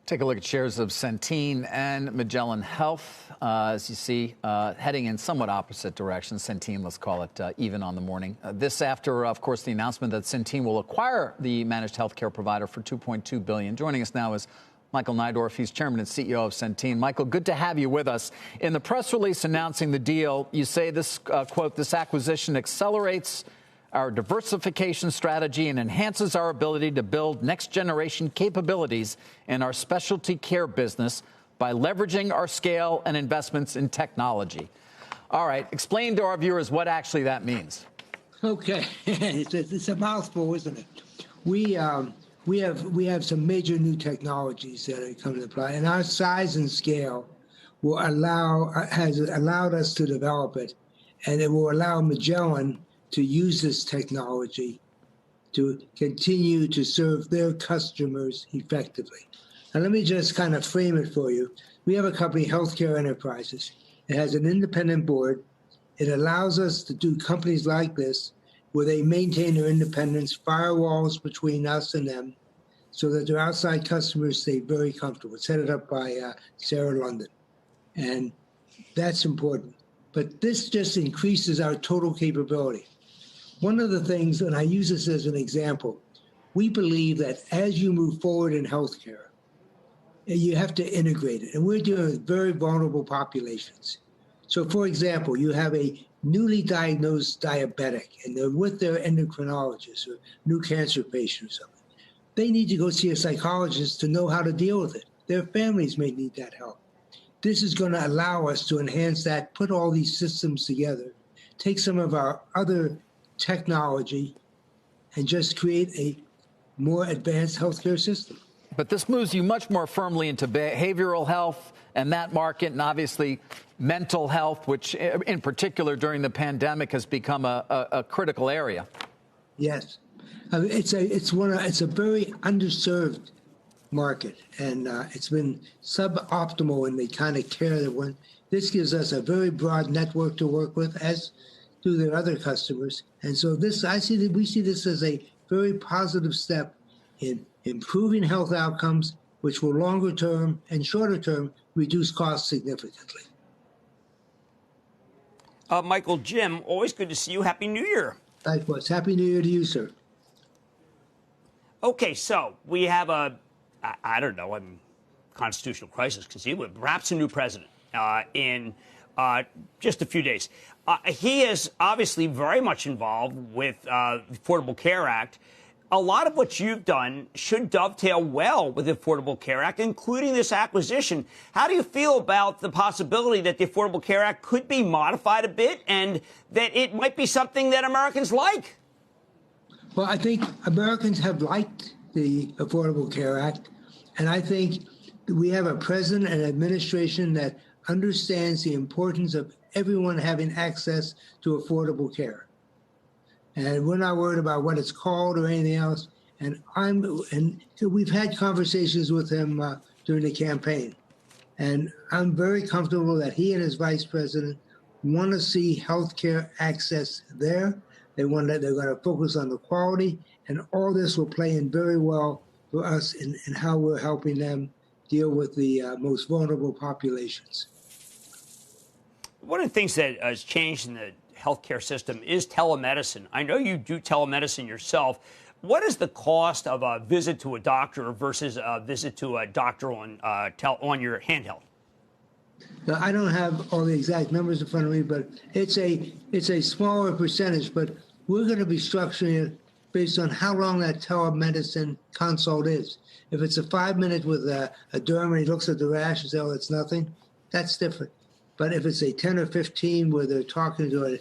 Take a look at shares of Centene and Magellan Health. As you see, heading in somewhat opposite directions. Centene, let's call it even on the morning. This after, of course, the announcement that Centene will acquire the managed healthcare provider for $2.2 billion. Joining us now is Michael Neidorff. He's chairman and CEO of Centene. Michael, good to have you with us. In the press release announcing the deal, you say this, quote, this acquisition accelerates our diversification strategy and enhances our ability to build next-generation capabilities in our specialty care business by leveraging our scale and investments in technology. All right, explain to our viewers what actually that means. Okay, it's a mouthful, isn't it? We have some major new technologies that are coming to play, and our size and scale has allowed us to develop it, and it will allow Magellan to use this technology to continue to serve their customers effectively. Now, let me just kind of frame it for you. We have a company, Healthcare Enterprises. It has an independent board. It allows us to do companies like this where they maintain their independence, firewalls between us and them, so that their outside customers stay very comfortable. It's headed up by Sarah London. And that's important. But this just increases our total capability. One of the things, and I use this as an example, we believe that as you move forward in healthcare, you have to integrate it. And we're dealing with very vulnerable populations. So, for example, you have a newly diagnosed diabetic, and they're with their endocrinologist or new cancer patient or something. They need to go see a psychologist to know how to deal with it. Their families may need that help. This is going to allow us to enhance that, put all these systems together, take some of our other technology, and just create a more advanced healthcare system. But this moves you much more firmly into behavioral health and that market, and obviously mental health, which in particular during the pandemic has become a critical area. Yes. It's a very underserved market, and it's been suboptimal in the kind of care that one. This gives us a very broad network to work with, as do their other customers. And so we see this as a very positive step in improving health outcomes, which will longer term and shorter term reduce costs significantly. Michael, Jim, always good to see you. Happy New Year. Likewise. Happy New Year to you, sir. Okay, so we have I don't know, constitutional crisis conceivable, perhaps a new president in just a few days. He is obviously very much involved with the Affordable Care Act. A lot of what you've done should dovetail well with the Affordable Care Act, including this acquisition. How do you feel about the possibility that the Affordable Care Act could be modified a bit and that it might be something that Americans like? Well, I think Americans have liked the Affordable Care Act, and I think we have a president and administration that understands the importance of everyone having access to affordable care. And we're not worried about what it's called or anything else. And we've had conversations with him during the campaign. And I'm very comfortable that he and his vice president want to see healthcare access there. They're going to focus on the quality, and all this will play in very well for us in how we're helping them deal with the most vulnerable populations. One of the things that has changed in the healthcare system is telemedicine. I know you do telemedicine yourself. What is the cost of a visit to a doctor versus a visit to a doctor on your handheld? Now, I don't have all the exact numbers in front of me, but it's a smaller percentage. But we're going to be structuring it based on how long that telemedicine consult is. If it's a 5-minute with a derm and he looks at the rash and says, "Oh, it's nothing," that's different. But if it's a 10 or 15 where they're talking to a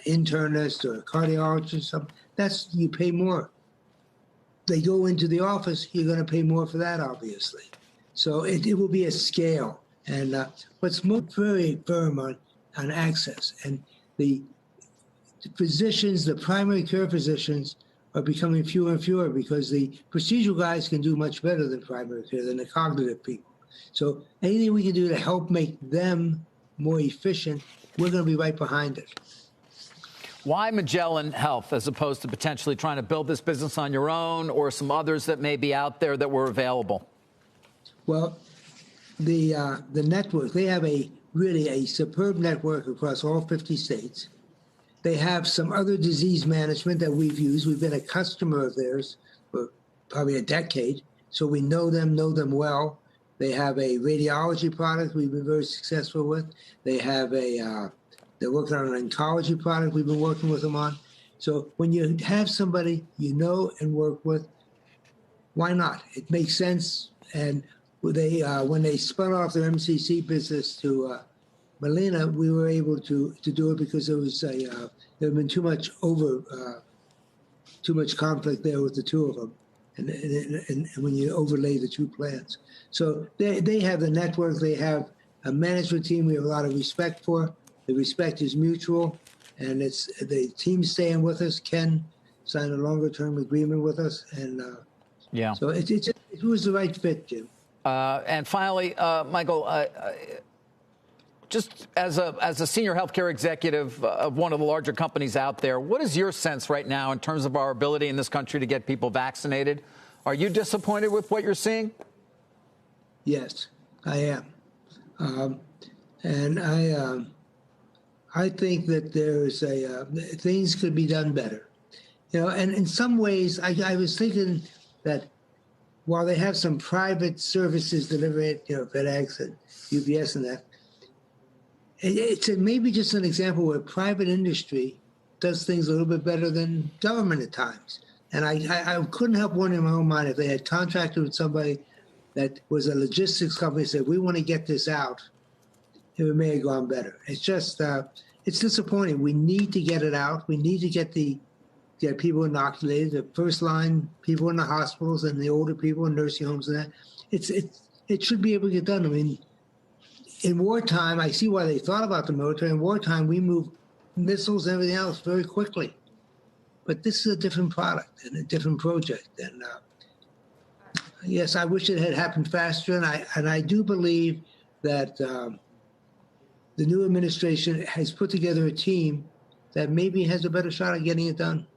internist or a cardiologist or something, you pay more. They go into the office, you're going to pay more for that, obviously. So it will be a scale. And what's very firm on access. And the physicians, the primary care physicians, are becoming fewer and fewer because the procedural guys can do much better than primary care, than the cognitive people. So anything we can do to help make them more efficient, we're going to be right behind it. Why Magellan Health as opposed to potentially trying to build this business on your own or some others that may be out there that were available? Well, the network, they have really a superb network across all 50 states. They have some other disease management that we've used. We've been a customer of theirs for probably a decade, so we know them well. They have a radiology product we've been very successful with. They have they're working on an oncology product we've been working with them on. So when you have somebody you know and work with, why not? It makes sense. And when they spun off their MCC business to Molina, we were able to do it because there had been too much conflict there with the two of them, and when you overlay the two plans. So they have the network, they have a management team we have a lot of respect for. The respect is mutual, and it's the team staying with us. Ken signed a longer-term agreement with us, and so it was the right fit, Jim. And finally, Michael, just as a senior healthcare executive of one of the larger companies out there, what is your sense right now in terms of our ability in this country to get people vaccinated? Are you disappointed with what you're seeing? Yes, I am. And I think that there's things could be done better. And in some ways, I was thinking that while they have some private services delivering it, FedEx and UPS and that, it's maybe just an example where private industry does things a little bit better than government at times. And I couldn't help wondering in my own mind if they had contracted with somebody that was a logistics company, said, we want to get this out, it may have gone better. It's just, it's disappointing. We need to get it out. We need to get people inoculated, the first line people in the hospitals and the older people in nursing homes and that. It should be able to get done. I mean, in wartime, I see why they thought about the military. In wartime, we move missiles and everything else very quickly. But this is a different product and a different project. And yes, I wish it had happened faster. And I do believe that the new administration has put together a team that maybe has a better shot at getting it done.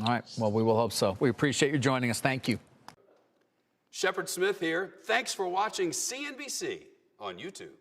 All right. Well, we will hope so. We appreciate you joining us. Thank you. Shepard Smith here. Thanks for watching CNBC on YouTube.